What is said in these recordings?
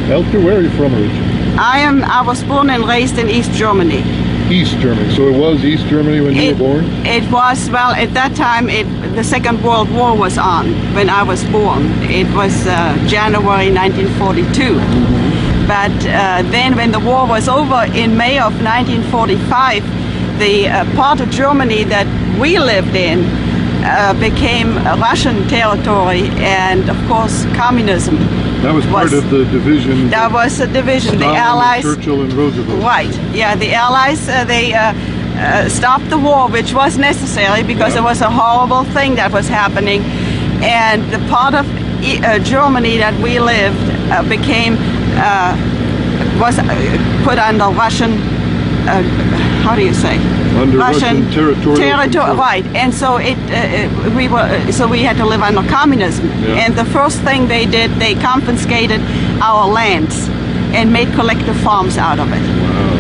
Elke, where are you from originally? I was born and raised in East Germany. East Germany. So it was East Germany when you were born? It was, well, at that time, the Second World War was on when I was born. It was January 1942. But then when the war was over in May of 1945, the part of Germany that we lived in became Russian territory, and of course communism. That was part of the division. That was a division. Stalin, the Allies, Churchill and Roosevelt. right? Yeah, the Allies they stopped the war, which was necessary because it was a horrible thing that was happening, and the part of Germany that we lived was put under Russian. How do you say? Under Russian territorial right, and so we had to live under communism. Yeah. And the first thing they did, they confiscated our lands and made collective farms out of it. Wow.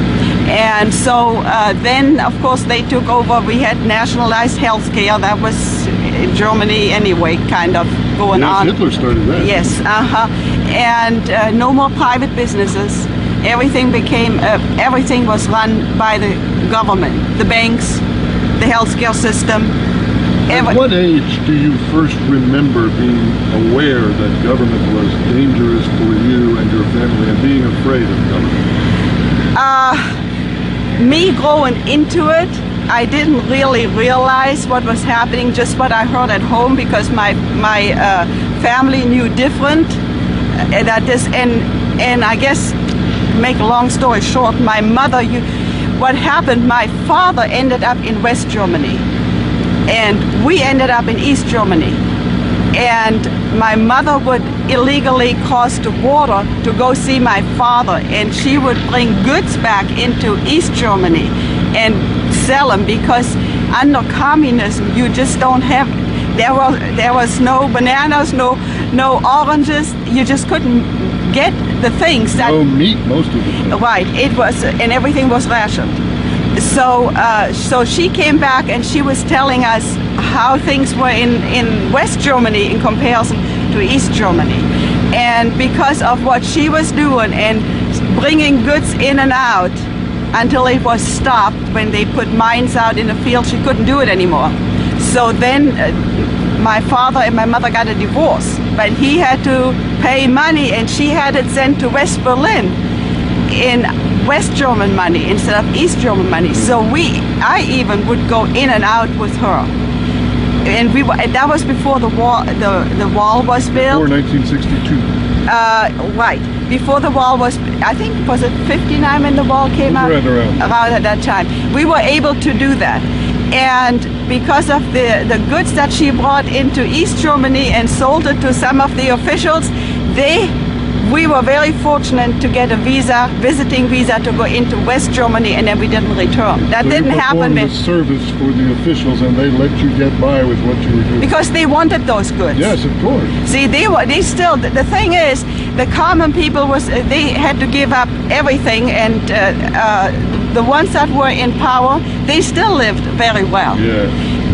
And so then, of course, they took over. We had nationalized health care. That was in Germany anyway, kind of going on. Hitler started that. Yes, and no more private businesses. Everything was run by the government, the banks, the healthcare system. At what age do you first remember being aware that government was dangerous for you and your family and being afraid of government? Me growing into it, I didn't really realize what was happening, just what I heard at home, because my family knew different. And I guess, make a long story short, my mother, what happened, my father ended up in West Germany and we ended up in East Germany, and my mother would illegally cross the border to go see my father, and she would bring goods back into East Germany and sell them, because under communism you just don't have, there was no bananas, no oranges, you just couldn't get the things that... No meat most of the time. Right, it was, and everything was rationed. So she came back and she was telling us how things were in West Germany in comparison to East Germany. And because of what she was doing and bringing goods in and out until it was stopped, when they put mines out in the field, she couldn't do it anymore. So then my father and my mother got a divorce, but he had to pay money and she had it sent to West Berlin in West German money instead of East German money. So I even would go in and out with her. And that was before the wall, the wall was built. Before 1962. Right, before the wall was, I think, was it 59 when the wall came out? Right around. Around at that time. We were able to do that. And because of the goods that she brought into East Germany and sold it to some of the officials, we were very fortunate to get a visiting visa to go into West Germany, and then we didn't return. That didn't happen. You performed a service for the officials and they let you get by with what you were doing. Because they wanted those goods. Yes, of course. See, they still, the thing is, the common people they had to give up everything, and the ones that were in power, they still lived very well. Yeah.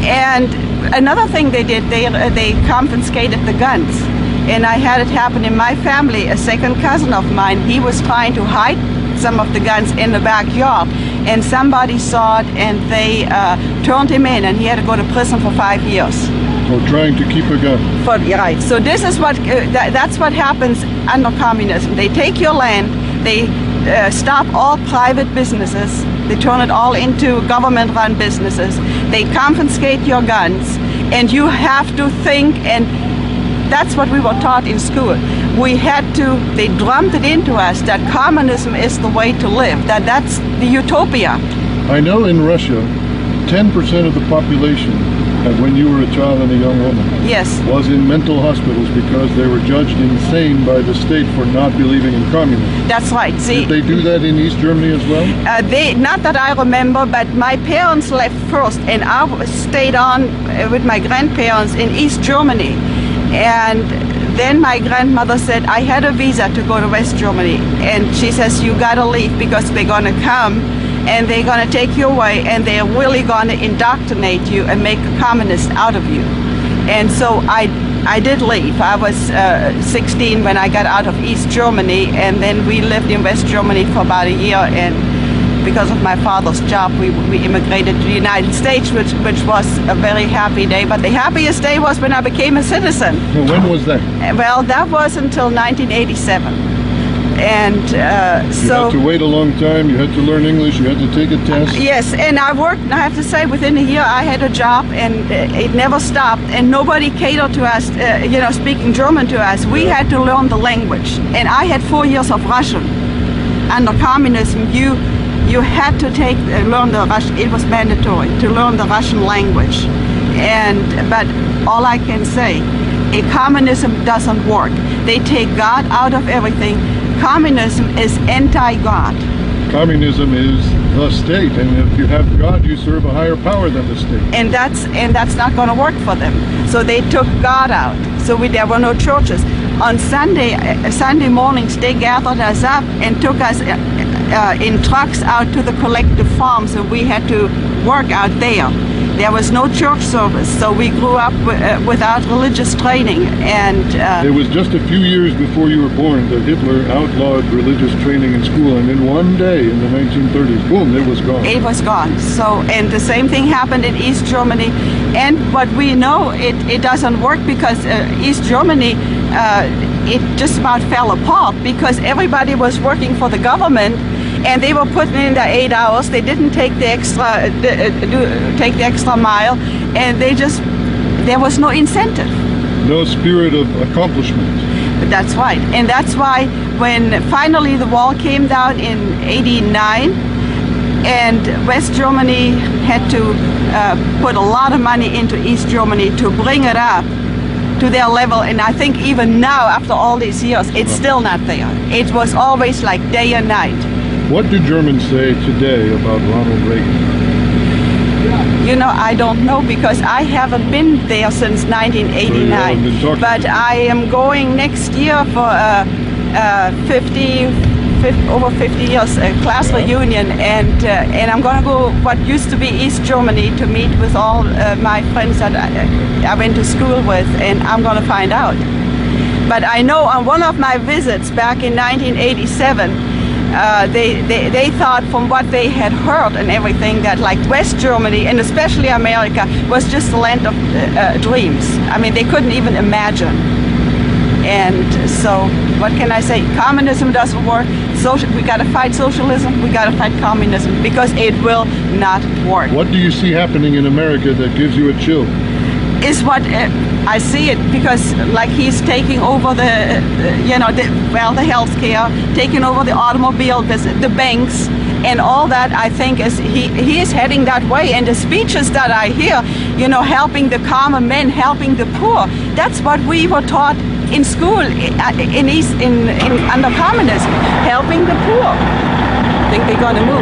And another thing they did, they confiscated the guns. And I had it happen in my family. A second cousin of mine, he was trying to hide some of the guns in the backyard, and somebody saw it and they turned him in, and he had to go to prison for 5 years. For trying to keep a gun. Right. So this is what that's what happens under communism. They take your land, they stop all private businesses, they turn it all into government-run businesses, they confiscate your guns, and you have to think, and that's what we were taught in school. They drummed it into us that communism is the way to live, that's the utopia. I know in Russia, 10% of the population, when you were a child and a young woman, yes, was in mental hospitals because they were judged insane by the state for not believing in communism. That's right. See, did they do that in East Germany as well? Not that I remember, but my parents left first, and I stayed on with my grandparents in East Germany. And then my grandmother said, I had a visa to go to West Germany, and she says, you gotta leave because they're gonna come and they're gonna take you away, and they're really gonna indoctrinate you and make a communist out of you. And so I I did leave. I was 16 when I got out of East Germany, and then we lived in West Germany for about a year, and because of my father's job, we immigrated to the United States, which was a very happy day. But the happiest day was when I became a citizen. Well, when was that? Well, that was until 1987. And You had to wait a long time, you had to learn English, you had to take a test. Yes, and I worked, I have to say, within a year I had a job, and it never stopped, and nobody catered to us, speaking German to us. We had to learn the language, and I had 4 years of Russian. Under communism, you had to learn the Russian. It was mandatory to learn the Russian language. But all I can say, communism doesn't work. They take God out of everything. Communism is anti-God. Communism is the state, and if you have God, you serve a higher power than the state. And that's not going to work for them. So they took God out. So there were no churches. On Sunday mornings, they gathered us up and took us in trucks out to the collective farms, and we had to work out there. There was no church service, so we grew up without religious training. And it was just a few years before you were born that Hitler outlawed religious training in school, and in one day in the 1930s, boom, it was gone. It was gone. So, and the same thing happened in East Germany. And what we know, it doesn't work because East Germany, it just about fell apart because everybody was working for the government. And they were putting in their 8 hours. They didn't take the extra mile, and there was no incentive. No spirit of accomplishment. That's right, and that's why when finally the wall came down in '89, and West Germany had to put a lot of money into East Germany to bring it up to their level, and I think even now, after all these years, it's still not there. It was always like day and night. What do Germans say today about Ronald Reagan? I don't know because I haven't been there since 1989. So but I am going next year for over 50 years class reunion, and I'm going to go what used to be East Germany to meet with all my friends that I went to school with, and I'm going to find out. But I know on one of my visits back in 1987, they thought from what they had heard and everything that like West Germany and especially America was just a land of dreams. I mean, they couldn't even imagine. And so what can I say? Communism doesn't work. We got to fight socialism. We got to fight communism because it will not work. What do you see happening in America that gives you a chill? Is what I see it because like he's taking over the healthcare, taking over the automobile business, the banks, and all that. I think he is heading that way. And the speeches that I hear, helping the common man, helping the poor. That's what we were taught in school under communism, helping the poor. I think they're going to move.